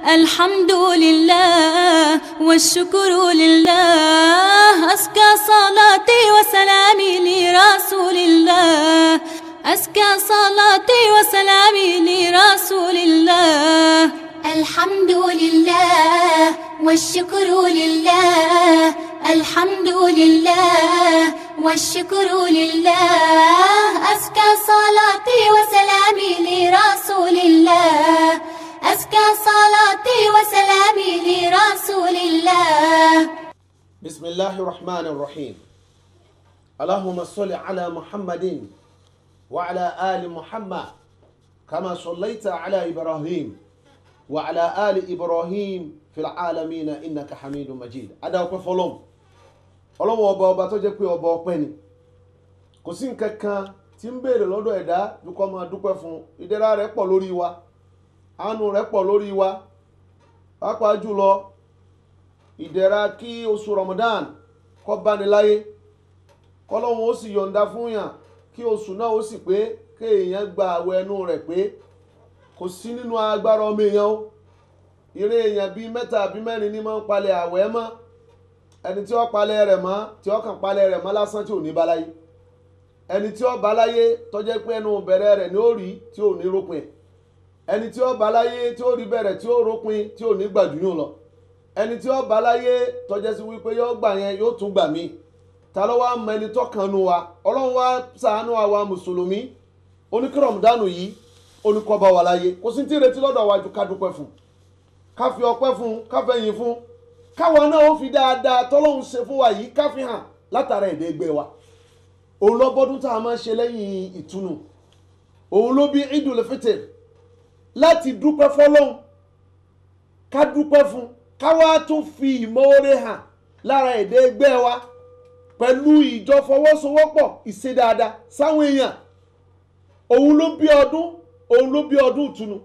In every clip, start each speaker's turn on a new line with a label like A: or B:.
A: الحمد لله والشكر لله أزكى صلاتي وسلامي لرسول الله أزكى صلاتي وسلامي لرسول الله الحمد لله والشكر لله الحمد لله والشكر لله أزكى صلاتي وسلامي لرسول الله أزكى صلاتي وسلامي لرسول الله.
B: بسم الله الرحمن الرحيم. اللهم صل على محمد وعلى آل محمد كما صليت على إبراهيم وعلى آل إبراهيم في العالمين إنك حميد مجيد. Adá ọpẹ́ fọ́lọ́run. Ọlọ́run ọba tó jẹ́ pé ọba ọpẹ́ ni. Kò sí nǹkan kan tí ń béèrè lọ́dọ̀ ẹ̀dá ju kó máa dúpẹ́ fún. Ìdẹ̀ra rẹ̀ pọ̀ lórí wa. Àánú rẹ̀ pọ̀ lórí wa. Pàápàá jùlọ ìdẹ̀ra kí oṣù Ramadan kó bá ní láyé. K'Ọlọ́run ó sì yọ̀ǹda fún yàn kí oṣù náà ó sì pé kéèyàn gba àwẹ̀ ẹnu rẹ̀ pé kò sí nínú agbára ọmọ èèyàn o. Ire èèyàn bíi mẹ́ta àbí mẹ́rin ní máa ń palẹ̀ àwẹ̀ mọ́. Ẹni tí ó palẹ̀ rẹ̀ mọ́ tí ó kàn palẹ̀ rẹ̀ mọ́ lásán tí ò ní bá láyé. Ẹni tí ó bá láyé tó jẹ́ pé ẹnu bẹ̀rẹ̀ rẹ̀ ni ó rí tí ò ní rópin. Ẹni tí ó bá láyé tí ó rí bẹ̀rẹ̀ tí ó rópin tí ò ní gbàdúyùn lọ. Ẹni tí ó bá láyé tó jẹ́ sí wípé yóò gbà yẹn yóò tún gbà mí. Ta ló wá mọ ẹni tó kanu wa? Ọlọ́run wá ṣàánú àwa mùsùlùmí. Oníkí Ramadan yìí oníkó bá wa láyé. Kò sí tí retí lọ́dọ̀ wa ju ká dúpẹ́ fún. Ká fi ọpẹ́ fún, ká fẹ̀yìn fún. Káwa náà ó fi dáadáa tọ́lọ́run ṣe fún wa yìí ká fi hàn látara ẹ̀ẹ́dẹ́gbẹ́ wa. Òun ló bọ́dún tá a máa ṣe lẹ́yìn ìtúnu. Òun ló bí Idul Fitr láti dúpẹ́ fọ́lọ́run. Ká dúpẹ́ fún. Káwa tún fi ìmoore hàn lára ẹ̀ẹ́dẹ́gbẹ́ wa pẹ̀lú ìjọ fọwọ́sowọ́pọ̀ ìṣe dáadáa sáwọn èèyàn. Òun ló bí ọdún, òun ló bí ọdún ìtúnu.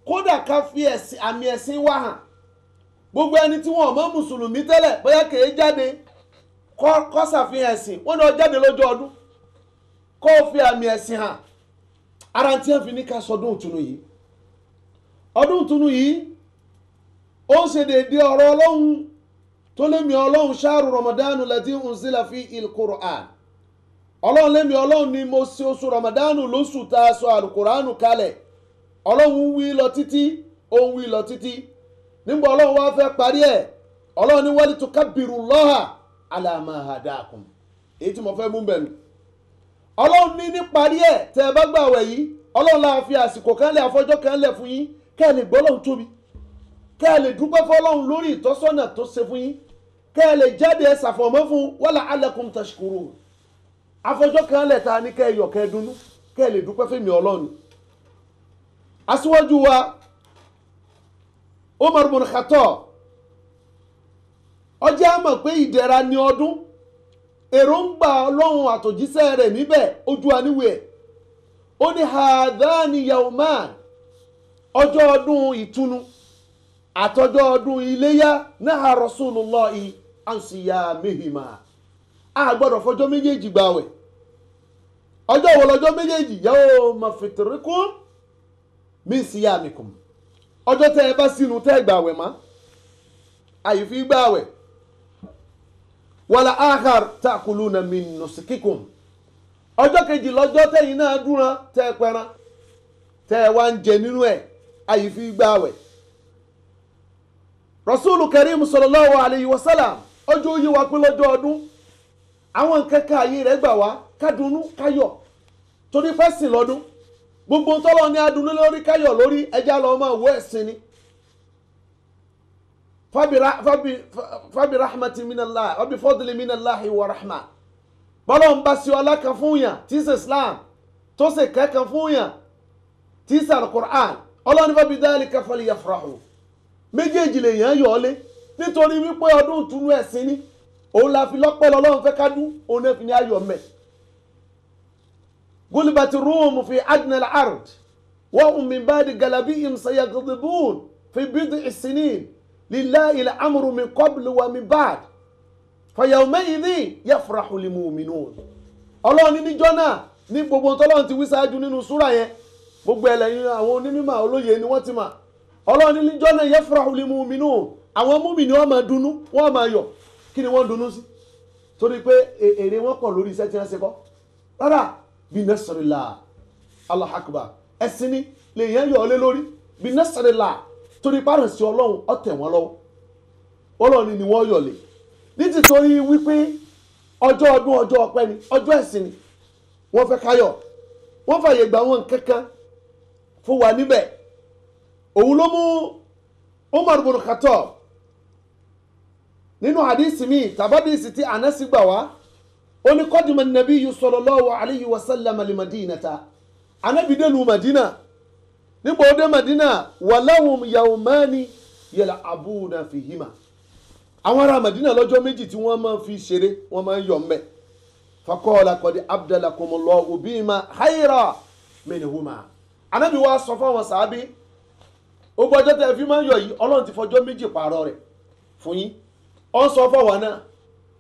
B: Kódà ká fi àmì ẹ̀sìn wa hàn. Gbogbo ẹni tí wọn mọ̀ mùsùlùmí tẹ́lẹ̀ bóyá kèé jáde kó ṣàfihàn ẹ̀sìn wọ́n ní ó jáde lọ́jọ́ ọdún kó fi àmì ẹ̀sìn hàn. Ara tí wọ́n fi ní ká sọdún ìtúnu yìí. Ọdún ìtúnu yìí ó ń ṣe déédéé ọ̀rọ̀ Ọlọ́run tó lémi Ọlọ́run ṣáàrù Ramadanu lati unzila fi il-Qur'an. Ọlọ́run lémi Ọlọ́run ni mo ṣe oṣù Ramadanu lóṣù tá a sọ al-Qur'anu kalẹ̀. Ọlọ́run wí lọ títí ó ń wí lọ títí. Nígbà Ọlọ́run wá fẹ́ parí ẹ̀ Ọlọ́run ní wali tukabbirullaha ala ma hadakum. Èyí tí mo fẹ́ mú bẹ̀rù. Ọlọ́run ní parí ẹ̀ tẹ́ ẹ bá gbààwẹ̀ yìí Ọlọ́run la fi àsìkò kan lẹ̀ àfọjọ́ kan lẹ̀ fún yín kẹ́ ẹ lè gbọ́ Ọlọ́run tóbi. Kẹ́ ẹ lè dúpẹ́ fọ́lọ́run lórí ìtọ́sọ́nà tó ṣe fún yín. Kẹ́ ẹ lè jáde ẹ ṣàfọ̀mọ́ fún wa la'allakum tashkurun. Àfọjọ́ kan lẹ̀ ta ní kẹ́ ẹ yọ̀ kẹ́ ẹ dunnú kẹ́ ẹ lè dúpẹ́ fẹ́mi Ọlọ́run. Aṣíwájú wa Umar bin Khattab ọjọ́ àmọ̀ pé ìdẹ̀ra ni ọdún èròǹgbà Ọlọ́run àtòjíṣẹ́ rẹ̀ níbẹ̀ ojú aníwẹ̀ ó ní hadhani yawman ọjọ́ ọdún ìtúnu àtọjọ́ ọdún iléyá naha Rasulullahi an siyamihima. A gbọ́dọ̀ fọjọ́ méjèèjì gbààwẹ̀. Ọjọ́ wo lọ́jọ́ méjèèjì? Yawma fitrikum min siyamikum. Ọjọ́ tẹ́ ẹ bá sínú tẹ́ gbààwẹ̀ mọ́ àyífi gbààwẹ̀. Wala akhar ta'kuluna min nusukikum. Ọjọ́ kejì lọ́jọ́ tẹ́yìn náà dúran tẹ́ pẹran tẹ́ wá ń jẹ nínú ẹ̀ àyífi gbààwẹ̀. Rasulu Karim sallallahu alayhi wa sallam ọjọ́ yìí wá pé lọ́jọ́ ọdún àwọn nǹkan ká ayé rẹ̀ gbà wá ká dunnú káyọ̀ torí fẹ́ sìn lọ́dún. Gbogbo tọ́lọ́ ní adùn lórí káyọ̀ lórí ẹja lọ máa wọ ẹ̀sìn ni. Fabi rahmati minallah wabi fadli minallahi wa rahma. Bọ́lọ̀ ń bá sí ọlá kan fún yàn tí í ṣe Islam tó ṣe kẹ́kan fún yàn tí í ṣe al-Qur'an. Ọlọ́run fabi dhalika falyafrahu. Méjèèjì lè yàn yọ̀ ọ́ lé nítorí wípé ọdún ìtúnú ẹ̀sìn ni. Òun la fi lọ́pẹ́ lọ́lọ́run fẹ́ ká dún òun náà fi ní ayọ̀ mẹ́. غلبت الروم في أدنى الأرض وهم من بعد غلبهم سيغلبون في بضع سنين لله الأمر من قبل ومن بعد فيومئذ يفرح المؤمنون. Ọlọ́run níjọ́ náà ní gbogbo tọ́lọ́run ti wí ṣáájú nínú súrà yẹn gbogbo ẹlẹ́yin àwọn onímọ̀ olóye ni wọ́n ti mọ̀ ọlọ́run ní níjọ́ náà yafrahu lil mu'minun àwọn múmìnì wọ́n máa dunnú wọ́n máa yọ̀ kí ni wọ́n dunnú sí torí pé èrè wọn pọ̀ lórí iṣẹ́ tí wọ́n ṣe kọ́ rárá bí nasrillah Allahu akbar ẹ̀sìn ni lè yẹn yọ̀ lé lórí bí nasrillah torí pàrọ̀sí ọlọ́run ọ̀tẹ̀ wọn lọ́wọ́ ọlọ́run ni wọ́n yọ̀ lé nítorí wípé ọjọ́ ọdún ọjọ́ ọpẹ́ ni ọjọ́ ẹ̀sìn ni wọ́n fẹ́ káyọ̀ wọ́n fàyè gbà wọn kankan fún wa níbẹ̀ òun ló mú Umar bin Khattab nínú hadisi mi tàbádìsí tí Anasi gbà wá ó ní qadima an-nabiyyu sallallahu alayhi wa sallam li madinata Ànábì dé lu Madina nígbà ó dé Madina wa lahum yawmani yal'abuna fihima àwọn ará Madina lọ́jọ́ méjì tí wọ́n máa fi ṣeré wọ́n máa ń yọ̀ mbẹ́ faqala qad abdalakumullahu bima khayra minhuma Ànábì wa sọ fún àwọn sàábí ó gbọ́jọ́ tẹ́ fi máa ń yọ̀ yìí Ọlọ́run ti fọjọ́ méjì pààrọ̀ rẹ̀ fún yín ó ń sọ fọwọ́ náà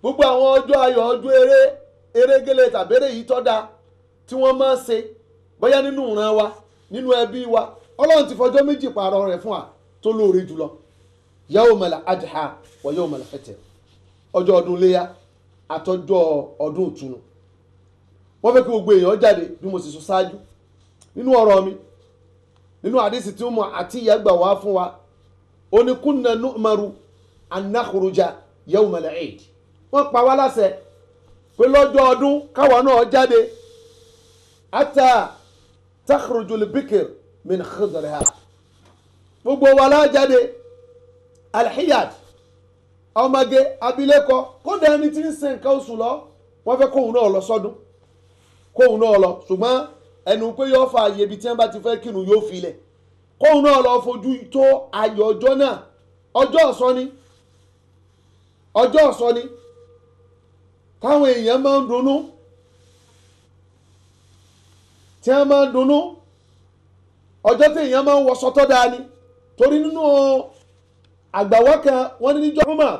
B: gbogbo àwọn ọjọ́ ayọ̀ ọjọ́ erégélé tàbẹ́rẹ́ yìí tọ́ da tí wọ́n máa ń ṣe bóyá nínú ìran wa nínú ẹbí wa Ọlọ́run ti fọjọ́ méjì pààrọ̀ rẹ̀ fún wa tó lóore jùlọ yawmal adha wa yawmal fitr ọjọ́ ọdún léyà àtọjọ́ ọdún ìtúnu wọ́n fẹ́ kí gbogbo èèyàn jáde bí mo sì sọ ṣáájú nínú ọ̀rọ̀ mi nínú àdísì tí mo àti ìyá gbà wá fún wa ó ní kunna nu'maru an nakhruja yawmal eid wọ́n pa wá láṣẹ pé lọ́jọ́ ọdún káwa náà jáde hatta takhrujul bikr min khidriha gbogbo wa la jáde alhiyat ọmọge abilékọ kódà ẹni tí ń ṣe nǹkan oṣù lọ wọ́n fẹ́ kóhun náà lọ sọ́dún kóhun náà lọ ṣùgbọ́n ẹnu pé yóò fa àyè ibi tí wọ́n bá ti fẹ́ kírun yóò filẹ̀ kóhun náà lọ fojú tó ayọ̀ ọjọ́ náà ọjọ́ ọ̀sán ni táwọn èèyàn máa ń dunnú tí wọ́n máa ń dunnú ọjọ́ tí èèyàn máa ń wọṣọ tó dáa ni torí nínú àgbàwọ́ kan wọ́n ní níjọ́ Umar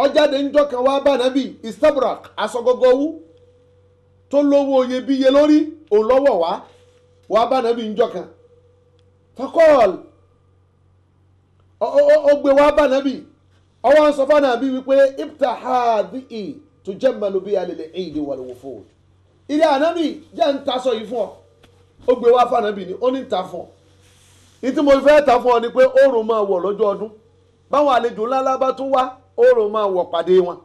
B: ọjáde níjọ́ kan wá bá Nábì istabrak asọgọgọwú tó lówó iyebíye lórí òun lọ́wọ́ wá bá Nábì níjọ́ kan fakọ́ọ̀l ó gbé wá bá Nábì ọwọ́ ń sọ fún Nábì wípé ibtahadhi tujammalu biha lil-eid wal-wufud ilé Ànábì jẹ́ ń tasọ yìí fún ọ ó gbé wá fún Nábì ni ó ní ń ta fún ọ ìtí mo fẹ́ ta fún ọ ni pé oòrùn máa wọ̀ lọ́jọ́ ọdún báwọn àlejò ńláńlá bá tún wá oòrùn máa wọ̀ pàdé wọn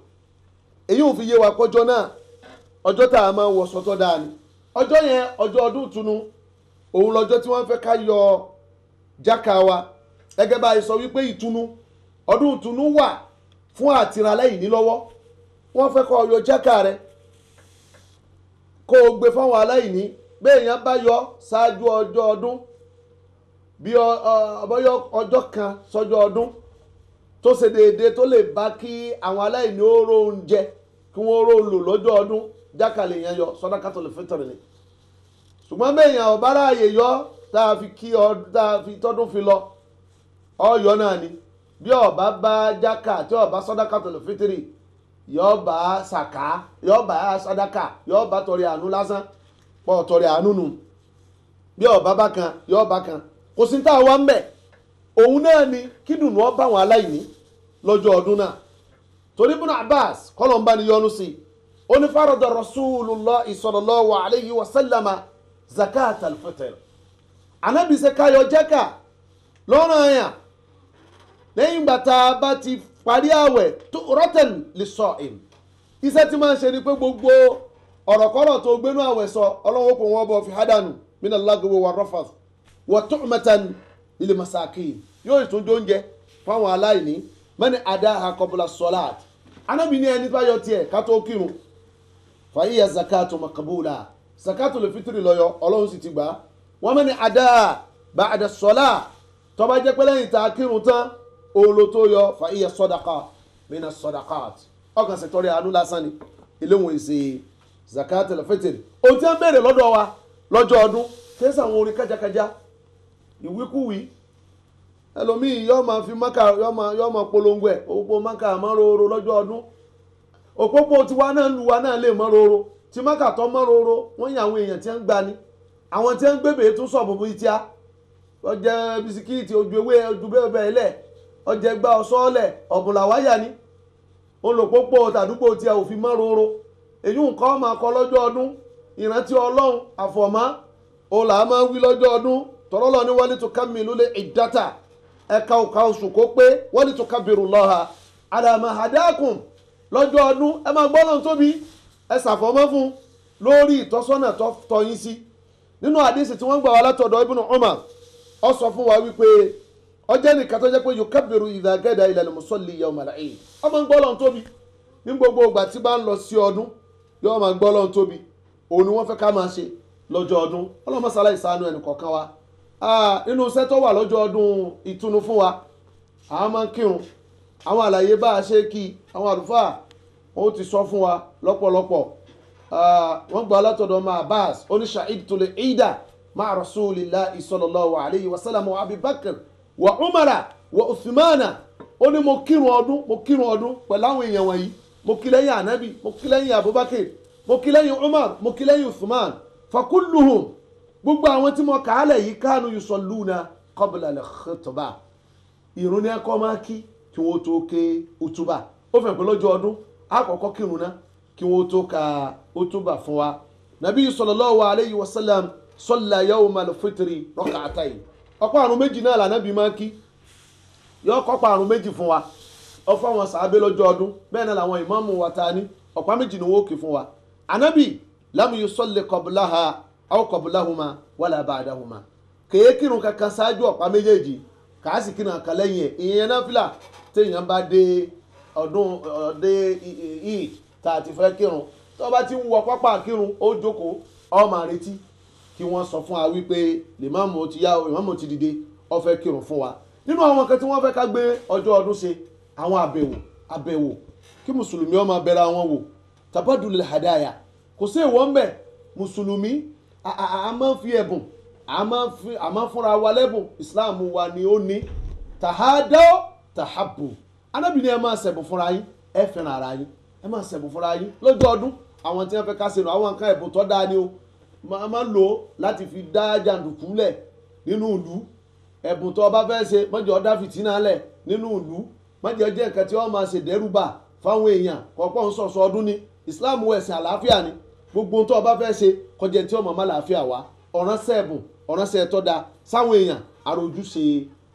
B: èyí ò fi yé wa pọ́jọ́ náà ọjọ́ tá a máa wọ̀ sọ́tọ̀ dáa ni ọjọ́ yẹn ọjọ́ ọdún ìtúnu òun lọ́jọ́ tí wọ́n fẹ́ ká yọ jákà wa gẹ́gẹ́ bá a sọ wípé ìtúnu ọdún ìtúnu wà fún àtìrálẹ́yìn ní lọ́wọ́ wọ́n fẹ́ kó yọ jákà rẹ kó o gbé fáwọn aláìní bẹ́ẹ̀ yẹn bá yọ ṣáájú ọjọ́ ọdún bí ọbọ̀yọ ọjọ́ kan sọ́jọ́ ọdún tó ṣe déédéé tó lè bá kí àwọn aláìní oró oúnjẹ kí wọ́n ró lò lọ́jọ́ ọdún jákàlẹ̀ yẹn yọ sadaqatul fitr ni ṣùgbọ́n bẹ́ẹ̀yàn ọ̀bára ààyè yọ tá a fi tọ́dún fi lọ ọ̀yọ́ náà ni bí ọba bá jákà tí ọba sadaqatul fitr yọ bá sàká yọ bá sadaka yọ bá tọrẹ àánú lásán pọ̀ tọrẹ àánú nù bí ọba bá kan yọ bá kan kò sí tá a wá ń bẹ̀ òun náà ni kí dùnú ọ bá wọn aláìní lọ́jọ́ ọdún náà torí Ibn Abbas kọ́lọ̀mbá ni yọnu sí ó ní farada Rasulullah sallallahu alayhi wa sallama zakat al-fitr Ànábì ṣe káyọ jákà lọ́rọ̀ àyàn lẹ́yìn ìgbà tá a bá ti parí àwẹ̀ tu'ratan lis-sa'im iṣẹ́ tí máa ń ṣe ni pé gbogbo ọ̀rọ̀kọ́rọ̀ tó gbénú àwẹ̀ sọ ọlọ́wọ́ pé wọ́n bọ̀ fi hádànù minal lagwi war rafath wa tu'matan lil masakin yóò tún jó oúnjẹ fáwọn aláìní mani adaha qabla salat Ànábì ní ẹni bá yọ tiẹ̀ ká tó kírun fa hiya zakatu maqbula zakatul fitri lọ́yọ̀ Ọlọ́run sì ti gbà wọ́n mani adaha ba'da salat tó bá jẹ́ pé lẹ́yìn tá a kírun tán òun ló tó yọ fa hiya sadaqa mina sadaqat ọkàn sì tọrẹ àánú lásán ni ilé wọn ìṣe zakatul fitri ohun tí wọ́n béèrè lọ́dọ̀ wa lọ́jọ́ ọdún kẹsàn àwọn orin kájákájá ìwíkúwí ẹlòmíì yóò máa fi máka yóò máa polongo ẹ̀ òpópó máka mọ́ròrò lọ́jọ́ ọdún òpópó tiwa náà lu wa náà lè mọ́ròrò tí máka tọ́ mọ́ròrò wọ́n yàn àwọn èèyàn tí wọ́n ń gbani àwọn tí wọ́n ń gbébè tún sọ̀bù bíi tíá ó jẹ bisikíìtì ojú ewé ojú bẹ́ẹ̀ lẹ̀ ó jẹ gbá ọ̀sọ́ọ̀lẹ̀ ọ̀bùnlàwáyà ni olùpópó tàdúgbò tí a ò fi mọ́ roro èyí nǹkan máa kọ lọ́jọ́ ọdún ìrántí ọlọ́run àfọ̀mọ́ òun là á máa ń wí lọ́jọ́ ọdún tọ́lọ́lọ́ ní wali tukammilu l-iddata ẹ̀ka òkà oṣù kó pé wali tukabbirullaha ala ma hadakum lọ́jọ́ ọdún ẹ máa gbọ́ lọ́n tóbi ẹ ṣàfọ̀mọ́ fún lórí ìtọ́sọ́nà tọ́ yín sí nínú àdísì tí wọ́n gbà wá látọ̀dọ̀ Ibn Umar ó sọ fún wa wípé ọjọ́ nìkan tó jẹ́ pé yukabbiru idha gada ila al-musalli yawm al-eid ó máa ń gbọ́ lọ́n tóbi ní gbogbo ìgbà tí bá ń lọ sí ọdún yóò máa gbọ́ lọ́n tóbi òun ni wọ́n fẹ́ ká máa ṣe lọ́jọ́ ọdún ọlọ́mọsálá ìsánú ẹnì kọ̀ọ̀kan wa nínú iṣẹ́ tó wà lọ́jọ́ ọdún ìtùnú fún wa àwọn máa ń kírun àwọn àlàyé bá a ṣe kí àwọn àlùfáà ó ti sọ fún wa lọ́pọ̀lọpọ̀ wọ́n gba látọ̀dọ̀ ọmọ Abbas ó ní shahidtu l-eida ma'a rasulillahi sallallahu alayhi wa sallam wa Abi Bakr wa Umara wa Uthmana ó ní mo kírun ọdún pẹ̀lú àwọn èèyàn wọ̀nyí mo kí lẹ́yìn Ànábì mo kí lẹ́yìn Abubakar mo kí lẹ́yìn Umar mo kí lẹ́yìn Uthman fakulluhum gbogbo àwọn tí mo kà á lẹ̀ yìí kanu yusalluna qabla al-khutbah ìrun ní ẹ̀kọ́ máa kí wọ́n tó ké utuba ó fẹ́ pé lọ́jọ́ ọdún àkọ́kọ́ kírun náà kí wọ́n tó ka utuba fún wa nabi sallallahu alayhi wa sallam salla yawm al-fitri rak'atayn ọ̀pọ̀ àrùn méjì náà lànàbí máa kí yọ kọ́pọ̀ àrùn méjì fún wa ọ̀fọ̀ àwọn sàábé lọ́jọ́ ọdún bẹ́ẹ̀ náà làwọn ìmáàmù wa ta ní ọ̀pá méjì ni wọ́n kì fún wa ànábì lam yusalli qablaha aw qablahuma wala ba'dahuma kèé kírun kankan ṣáájú ọ̀pá méjèèjì kàásì kírun kan lẹ́yìn ẹ̀ ìyẹn náfìlà téèyàn bá dé ọdún yìí tá a ti fẹ́ kírun tó bá ti ń wọ pápá kírun ó jókòó ó máa retí kí wọ́n sọ fún wa wípé ìmáàmù ti yá ìmáàmù ti dìde ó fẹ́ kírun fún wa nínú àwọn kan tí wọ́n fẹ́ ká gbé ọjọ́ ọdún ṣe àwọn àbẹ̀wò kí mùsùlùmí ó máa bẹ̀rẹ̀ àwọn wò tabadul hadaya kò sí èèwọ̀ ńbẹ̀ mùsùlùmí a máa ń fi ẹ̀bùn a máa ń fúnra wa lẹ́bùn islam wa ni ó ní tahadaw tahabbu anábì ní ẹ máa ṣẹ̀bùn fúnra yín ẹ fẹ́ràn ara yín ẹ máa ṣẹ̀bùn fúnra yín lọ́jọ́ ọdún àwọn tí wọ́n fẹ́ ká ṣe nù àwọn nǹkan ẹ̀bùn tó dáa ni ó máa lò ó láti fi dá jàǹdùkú lẹ̀ nínú ìlú ẹ̀bùn tó bá fẹ́ ṣe mọ́jọ́ dá fìtínà lẹ̀ nínú ìlú mọ́jọ́ jẹ́ nǹkan tí wọ́n máa ṣe dẹ́rùbà fáwọn èèyàn kọ̀ọ̀pọ̀ ń sọ̀sọ̀ ọdún ni islam ẹ̀sìn àlàáfíà ni gbogbo tó bá fẹ́ ṣe kọjá tí ọmọ àlàáfíà wá ọ̀ránṣẹ́ ẹ̀bùn ọ̀ránṣẹ́ ẹ̀tọ́ da sáwọn èèyàn àròjúṣe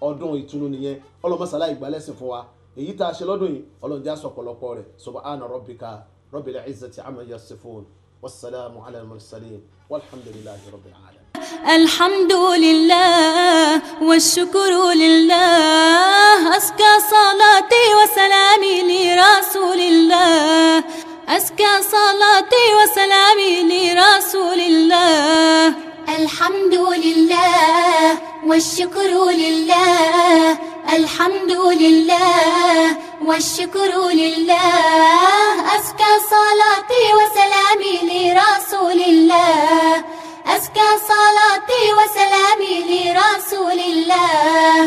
B: ọdún ìtùnú nìyẹn ọlọ́mọsálá ìgbàlẹ́sìn fún wa èyí tá a ṣe lọ́dún yìí ọlọ́njà sọ pọ̀lọpọ̀ rẹ̀ subhana rabbika rabbil izzati amma yasifun wassalamu ala al-mursalin walhamdulillahi rabbil alamin.
A: الحمد لله والشكر لله أزكى صلاتي وسلامي لرسول الله أزكى صلاتي وسلامي لرسول الله
C: الحمد لله والشكر لله الحمد لله والشكر لله أزكى صلاتي وسلامي لرسول الله أزكى صلاتي وسلامي لرسول الله